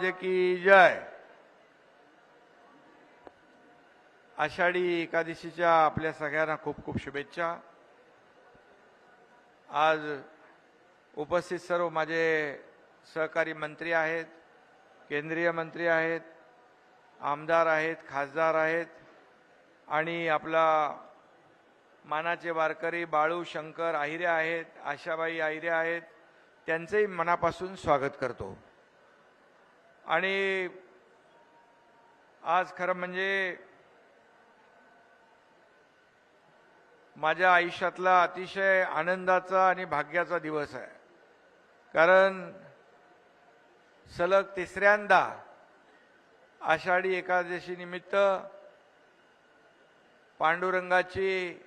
की जय. आषाढी एकादशीच्या आपल्या सगळ्यांना खूप खूप शुभेच्छा. आज उपस्थित सर्व माझे सहकारी मंत्री आहेत, केंद्रीय मंत्री आहेत, आमदार आहेत, खासदार आहेत आणि आपला मानाचे वारकरी बाळू शंकर आहिरे आहेत, आशाबाई आहिरे आहेत, त्यांचेही मनापासून स्वागत करतो. आणि आज खरं म्हणजे माझ्या आयुष्यातला अतिशय आनंदाचा आणि भाग्याचा दिवस आहे. कारण सलग तिसऱ्यांदा आषाढी एकादशी निमित्त पांडुरंगाची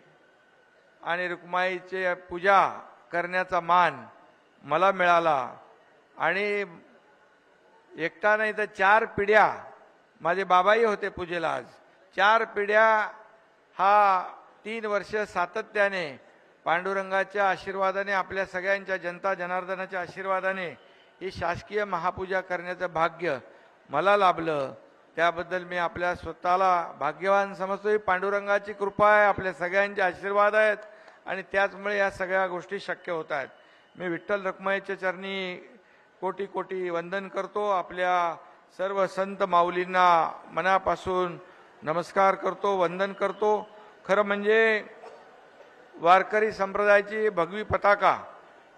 आणि रुक्माईची पूजा करण्याचा मान मला मिळाला. आणि एकटा नाही तर 4 पिढ्या, माझे बाबाही होते पूजेला. आज 4 पिढ्या हा 3 वर्ष सातत्याने पांडुरंगाच्या आशीर्वादाने, आपल्या सगळ्यांच्या जनता जनार्दनाच्या आशीर्वादाने ही शासकीय महापूजा करण्याचं भाग्य मला लाभलं. त्याबद्दल मी आपल्या स्वतःला भाग्यवान समजतो. ही पांडुरंगाची कृपा आहे, आपल्या सगळ्यांचे आशीर्वाद आहेत आणि त्याचमुळे या सगळ्या गोष्टी शक्य होत आहेत. मी विठ्ठल रखुमाईच्या चरणी कोटी कोटी वंदन करतो. आपल्या सर्व संत माऊलींना मनापासून नमस्कार करतो, वंदन करतो. खरं म्हणजे वारकरी संप्रदायाची भगवी पताका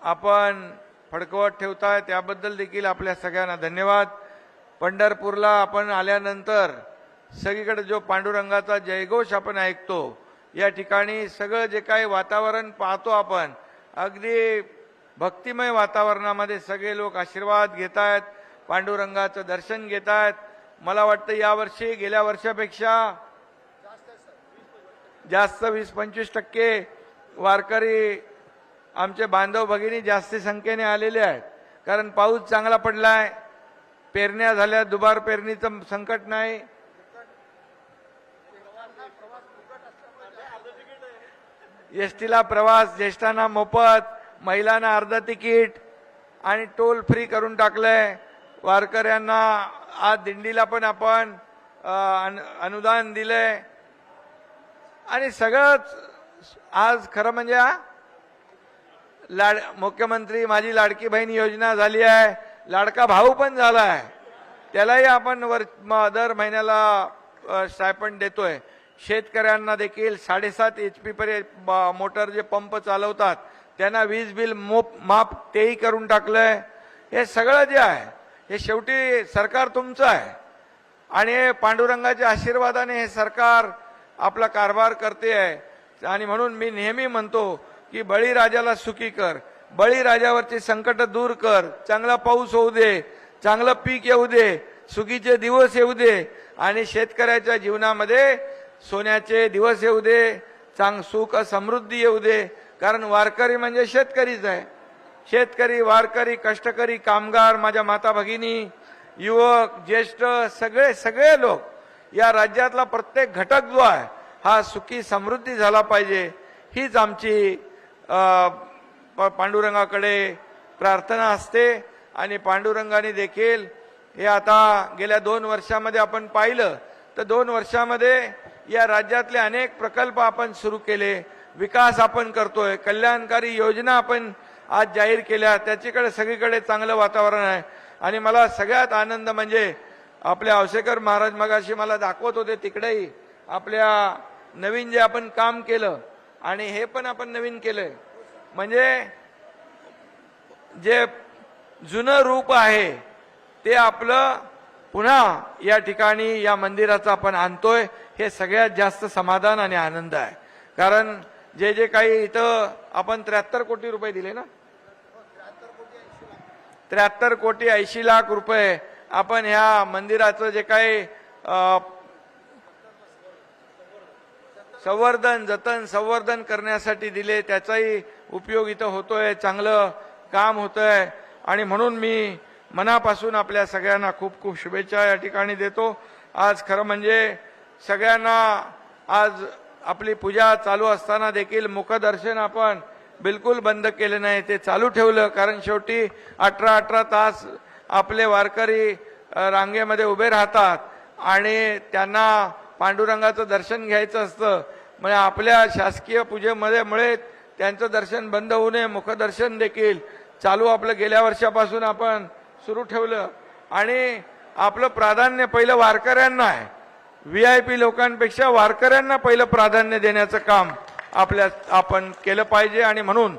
आपण फडकवत ठेवताय, त्याबद्दल देखील आपल्या सगळ्यांना धन्यवाद. पंढरपूरला आपण आल्यानंतर सगळीकडे जो पांडुरंगाचा जयघोष आपण ऐकतो, या ठिकाणी सगळं जे काही वातावरण पाहतो आपण, अगदी भक्तिमय वातावरणामध्ये सगळे लोक आशीर्वाद घेत आहेत, पांडुरंगाचं दर्शन घेत आहेत. मला वाटतं यावर्षी गेल्या वर्षापेक्षा जास्त 20-25% वारकरी आमचे बांधव भगिनी जास्त संख्येने आलेले आहेत. कारण पाऊस चांगला पडलाय, पेरण्या झाल्या, दुबार पेरणीचं संकट नाही. एसटीला प्रवास, ज्येष्ठांना मोफत, महिलांना अर्ध तिकीट आणि टोल फ्री करून टाकलंय. वारकऱ्यांना आज दिंडीला पण आपण अनुदान दिलंय आणि सगळंच आज खरं म्हणजे मुख्यमंत्री माझी लाडकी बहीण योजना झाली आहे, लाडका भाऊ पण झाला आहे, त्यालाही आपण दर महिन्याला स्टायपंड देतोय. शेतकऱ्यांना देखील 7.5 HP पर्यंत मोटर जे पंप चालवतात त्यांना वीज बिल माफ तेही करून टाकलंय. हे सगळं जे आहे हे शेवटी सरकार तुमचं आहे आणि पांडुरंगाच्या आशीर्वादाने हे सरकार आपला कारभार करते आहे. आणि म्हणून मी नेहमी म्हणतो की बळीराजाला सुखी कर, बळीराजावरची संकट दूर कर, चांगला पाऊस होऊ दे, चांगलं पीक येऊ दे, सुखीचे दिवस येऊ दे आणि शेतकऱ्याच्या जीवनामध्ये सोन्याचे दिवस येऊ दे, सुख समृद्धी येऊ दे. कारण वारकरी म्हणजे शेतकरीच आहे. शेतकरी, वारकरी, कष्टकरी, कामगार, माझ्या माता भगिनी, युवक, ज्येष्ठ, सगळे लोक, या राज्यातला प्रत्येक घटक जो आहे हा सुखी समृद्धी झाला पाहिजे, हीच आमची पांडुरंगाकडे प्रार्थना असते. आणि पांडुरंगाने देखील हे आता गेल्या 2 वर्षामध्ये आपण पाहिलं तर 2 वर्षामध्ये या राज्यातले अनेक प्रकल्प आपण सुरू केले, विकास आपण करतोय, कल्याणकारी योजना आपण आज जाहीर केल्या, त्याच्याकडे सगळीकडे चांगलं वातावरण आहे. आणि मला सगळ्यात आनंद म्हणजे आपल्या औसेकर महाराज मगाशी मला दाखवत होते, तिकडेही आपल्या नवीन जे आपण काम केलं आणि हे पण आपण नवीन केलंय. म्हणजे जे जुनं रूप आहे ते आपलं पुन्हा या ठिकाणी या मंदिराचं आपण आणतोय, हे सगळ्यात जास्त समाधान आणि आनंद आहे. कारण जे काही इथं आपण 73 कोटी रुपये दिले ना, 73 कोटी 80 लाख रुपये आपण ह्या मंदिराचं जे काही संवर्धन करण्यासाठी दिले, त्याचाही उपयोग इथं होतोय, चांगलं काम होतंय. आणि म्हणून मी मनापासून आपल्या सगळ्यांना खूप खूप शुभेच्छा या ठिकाणी देतो. आज खरं म्हणजे सगळ्यांना आज आपली पूजा चालू असताना देखील मुखदर्शन आपण बिलकुल बंद केलं नाही, ते चालू ठेवलं. कारण शेवटी 18 तास आपले वारकरी रांगेमध्ये उभे राहतात आणि त्यांना पांडुरंगाचं दर्शन घ्यायचं असतं. म्हणजे आपल्या शासकीय पूजेमुळे त्यांचं दर्शन बंद होऊ नये, मुखदर्शन देखील चालू आपलं गेल्या वर्षापासून आपण सुरू ठेवलं आणि आपलं प्राधान्य पहिलं वारकऱ्यांना आहे. VIP लोकांपेक्षा वारकऱ्यांना पहिलं प्राधान्य देण्याचं काम आपण केलं पाहिजे. आणि म्हणून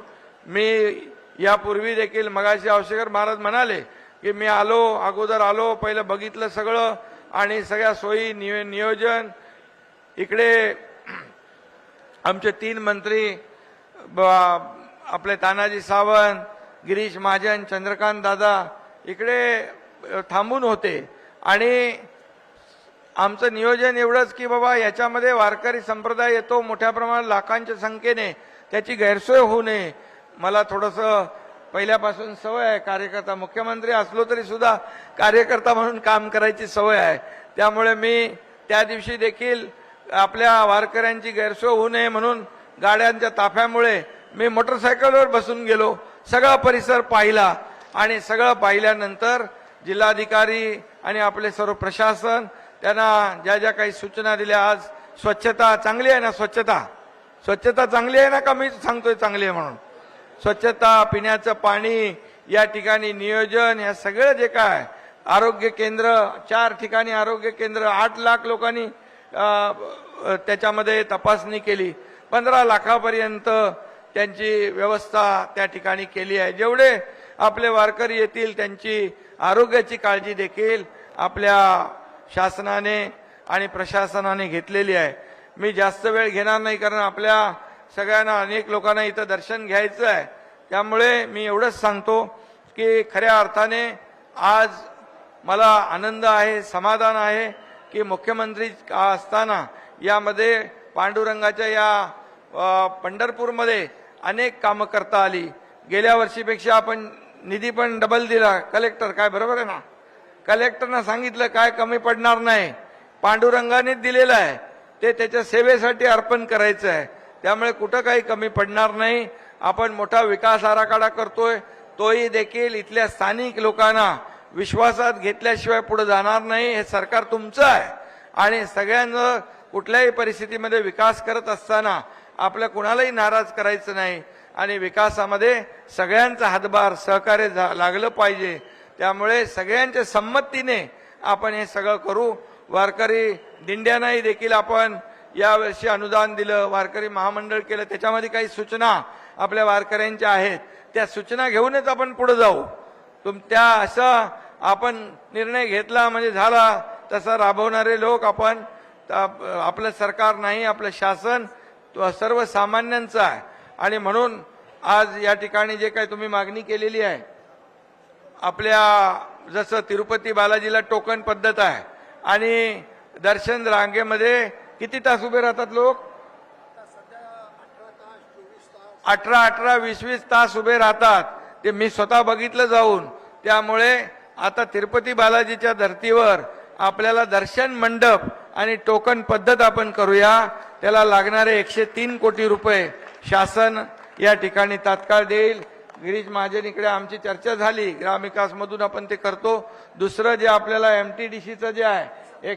मी यापूर्वी देखील मगाशी आवशेकर महाराज म्हणाले की मी अगोदर आलो, पहिलं बघितलं सगळं आणि सगळ्या सोयी नियोजन. इकडे आमचे 3 मंत्री आपले तानाजी सावंत, गिरीश महाजन, चंद्रकांत दादा इकडे थांबून होते आणि आमचं नियोजन एवढंच की बाबा याच्यामध्ये वारकरी संप्रदाय येतो मोठ्या प्रमाणात लाखांच्या संख्येने, त्याची गैरसोय होऊ नये. मला थोडंसं पहिल्यापासून सवय आहे, कार्यकर्ता मुख्यमंत्री असलो तरी सुद्धा कार्यकर्ता म्हणून काम करायची सवय आहे. त्यामुळे मी त्या दिवशी देखील आपल्या वारकऱ्यांची गैरसोय होऊ नये म्हणून गाड्यांच्या ताफ्यामुळे मी मोटरसायकलवर बसून गेलो, सगळा परिसर पाहिला आणि सगळं पाहिल्यानंतर जिल्हाधिकारी आणि आपले सर्व प्रशासन त्यांना ज्या ज्या काही सूचना दिल्या. आज स्वच्छता चांगली आहे ना? स्वच्छता चांगली आहे ना? का मी सांगतोय चांगली आहे म्हणून? स्वच्छता, पिण्याचं पाणी, या ठिकाणी नियोजन, या सगळं जे काय आरोग्य केंद्र, 4 ठिकाणी आरोग्य केंद्र, 8 लाख लोकांनी त्याच्यामध्ये तपासणी केली, 15 लाखापर्यंत त्यांची व्यवस्था त्या ठिकाणी केली आहे. जेवढे आपले वारकरी येतील त्यांची आरोग्याची काळजी देखील आपल्या शासनाने आणि प्रशासनाने घेतलेली आहे. मी जास्त वेळ घेणार नाही कारण आपल्या सगळ्यांना अनेक लोकांना इथं दर्शन घ्यायचं आहे. त्यामुळे मी एवढंच सांगतो की खऱ्या अर्थाने आज मला आनंद आहे, समाधान आहे की मुख्यमंत्री असताना यामध्ये पांडुरंगाच्या या पंढरपूरमध्ये अनेक कामं करता आली. गेल्या वर्षीपेक्षा आपण निधी पण डबल दिला. कलेक्टर काय बरोबर आहे ना? कलेक्टरनं सांगितलं काय कमी पडणार नाही, पांडुरंगानेच दिलेलं आहे, ते त्याच्या सेवेसाठी अर्पण करायचं आहे. त्यामुळे कुठं काही कमी पडणार नाही. आपण मोठा विकास आराखडा करतोय, तोही देखील इथल्या स्थानिक लोकांना विश्वासात घेतल्याशिवाय पुढे जाणार नाही. हे सरकार तुमचं आहे आणि सगळ्यांना कुठल्याही परिस्थितीमध्ये विकास करत असताना आपल्या कुणालाही नाराज करायचं नाही आणि विकासामध्ये सगळ्यांचा हातभार सहकार्य लागलं पाहिजे. त्यामुळे सगळ्यांच्या संमतीने आपण हे सगळं करू. वारकरी दिंड्यांनाही देखील आपण यावर्षी अनुदान दिलं, वारकरी महामंडळ केलं, त्याच्यामध्ये काही सूचना आपल्या वारकऱ्यांच्या आहेत, त्या सूचना घेऊनच आपण पुढे जाऊ. त्या असं आपण निर्णय घेतला म्हणजे झाला तसा राबवणारे लोक आपण, आपलं सरकार नाही, आपलं शासन सर्वसामान्यांचं आहे. आणि म्हणून आज या ठिकाणी जे काही तुम्ही मागणी केलेली आहे, आपल्या जसं तिरुपती बालाजीला टोकन पद्धत आहे आणि दर्शन रांगेमध्ये किती तास उभे राहतात लोक? 18, 20 तास उभे राहतात. ते मी स्वतः बघितलं जाऊन. त्यामुळे आता तिरुपती बालाजीच्या धर्तीवर आपल्याला दर्शन मंडप आणि टोकन पद्धत आपण करूया. त्याला लागणारे 103 कोटी रुपये शासन या ठिकाणी तात्काळ देईल. गिरीश महाजन इकडे आमची चर्चा झाली, ग्रामविकास मधून आपण ते करतो. दुसरं जे आपल्याला MTDCचं जे आहे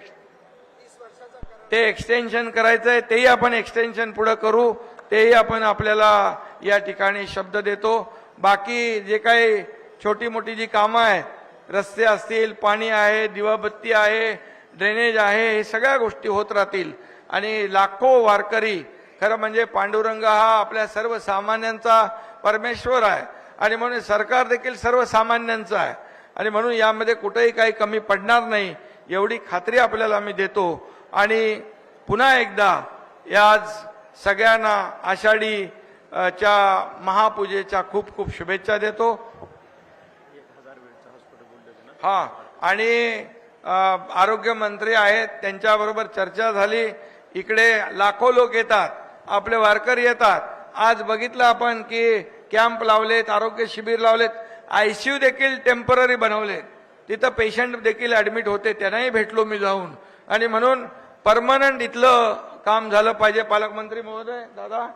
ते एक्सटेन्शन करायचं आहे, तेही आपण एक्सटेन्शन पुढे करू. तेही आपण आपल्याला या ठिकाणी शब्द देतो. बाकी जे काही छोटी मोठी जी कामं आहेत, रस्ते असतील, पाणी आहे, दिवाबत्ती आहे, ड्रेनेज आहे, हे सगळ्या गोष्टी होत राहतील. आणि लाखो वारकरी, खरं म्हणजे पांडुरंग हा आपल्या सर्वसामान्यांचा परमेश्वर आहे आणि म्हणून सरकार देखील सर्वसामान्यांचं आहे आणि म्हणून यामध्ये कुठेही काही कमी पडणार नाही एवढी खात्री आपल्याला मी देतो. आणि पुन्हा एकदा आज सगळ्यांना आषाढी च्या महापूजेच्या खूप खूप शुभेच्छा देतो. हा, आणि आरोग्य मंत्री आहेत, त्यांच्याबरोबर चर्चा झाली. इकडे लाखो लोक येतात, आपले वारकरी येतात. आज बघितलं आपण की कॅम्प लावलेत, आरोग्य शिबिर लावलेत, ICU देखील टेम्पररी बनवलेत. तिथं पेशंट देखील ऍडमिट होते, त्यांनाही भेटलो मी जाऊन. आणि म्हणून परमनंट इथलं काम झालं पाहिजे पालकमंत्री महोदय दादा.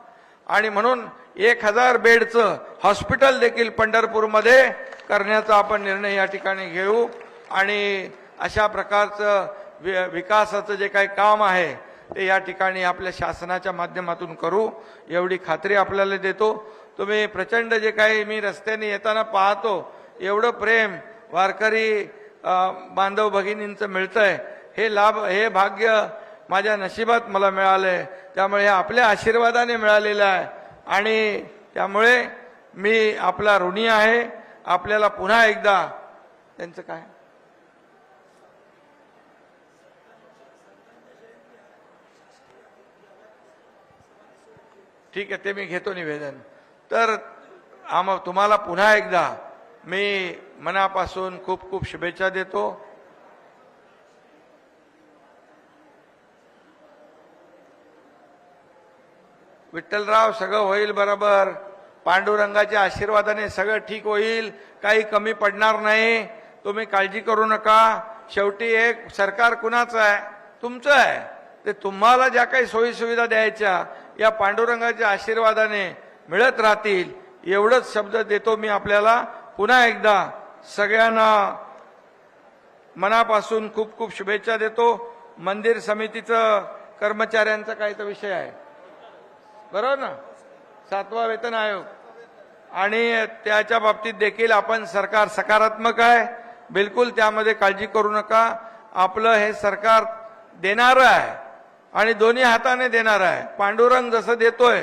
आणि म्हणून 1000 बेडचं हॉस्पिटल देखील पंढरपूरमध्ये करण्याचा आपण निर्णय या ठिकाणी घेऊ. आणि अशा प्रकारचं विकासाचं जे काही काम आहे ते या ठिकाणी आपल्या शासनाच्या माध्यमातून करू एवढी खात्री आपल्याला देतो। तुम्ही प्रचंड जे काही मी रस्त्याने येताना पाहतो एवढं प्रेम वारकरी बांधव भगिनींचं मिळतंय, हे लाभ हे भाग्य माझ्या नशिबात मला मिळालंय, त्यामुळे हे आपल्या आशीर्वादाने मिळालेलं आहे आणि त्यामुळे मी आपला ऋणी आहे। आपल्याला पुन्हा एकदा त्यांचं काय ठीक आहे ते मी घेतो निवेदन। तर तुम्हाला पुन्हा एकदा मी मनापासून खूप खूप शुभेच्छा देतो। विठ्ठलराव सगळं होईल बरोबर, पांडुरंगाच्या आशीर्वादाने सगळं ठीक होईल, काही कमी पडणार नाही, तुम्ही काळजी करू नका। शेवटी एक सरकार कुणाचं आहे? तुमचं आहे। ते तुम्हाला ज्या काही सोयी सुविधा द्यायच्या या पांडुरंगाच्या आशीर्वादाने मिळत राहतील एवढंच शब्द देतो मी आपल्याला। पुन्हा एकदा सगळ्यांना मनापासून खूप खूप शुभेच्छा देतो। मंदिर समितीचं कर्मचाऱ्यांचा काय तो विषय आहे बरोबर ना, 7वा वेतन आयोग, आणि त्याच्या बाबतीत देखील आपण सरकार सकारात्मक आहे, बिलकुल त्यामध्ये काळजी करू नका। आपलं हे सरकार देणारं आहे आणि दोन्ही हाताने देणार आहे। पांडुरंग जसं देतोय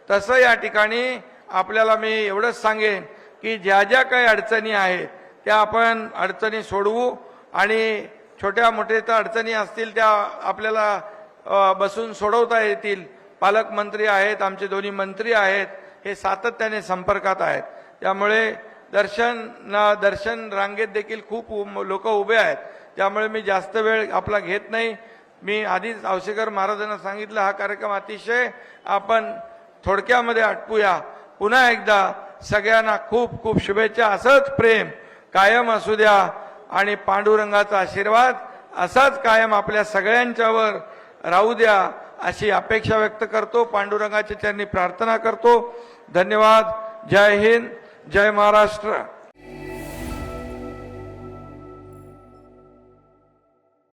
तसं या ठिकाणी आपल्याला मी एवढंच सांगेन की ज्या ज्या काही अडचणी आहेत त्या आपण अडचणी सोडवू आणि छोट्या मोठ्या अडचणी असतील त्या आपल्याला बसून सोडवता येतील। पालकमंत्री आहेत, आमचे दोन्ही मंत्री आहेत, हे सातत्याने संपर्कात आहेत, त्यामुळे दर्शन रांगेत देखील खूप लोक उभे आहेत, त्यामुळे मी जास्त वेळ आपला घेत नाही। मी आधीच औसेकर महाराजांना सांगितलं हा कार्यक्रम अतिशय आपण थोडक्यामध्ये आटपूया। पुन्हा एकदा सगळ्यांना खूप खूप शुभेच्छा। असंच प्रेम कायम असू द्या आणि पांडुरंगाचा आशीर्वाद असाच कायम आपल्या सगळ्यांच्यावर राहू द्या अशी अपेक्षा व्यक्त करतो। पांडुरंगाच्या चरणी प्रार्थना करतो। धन्यवाद। जय हिंद, जय महाराष्ट्र।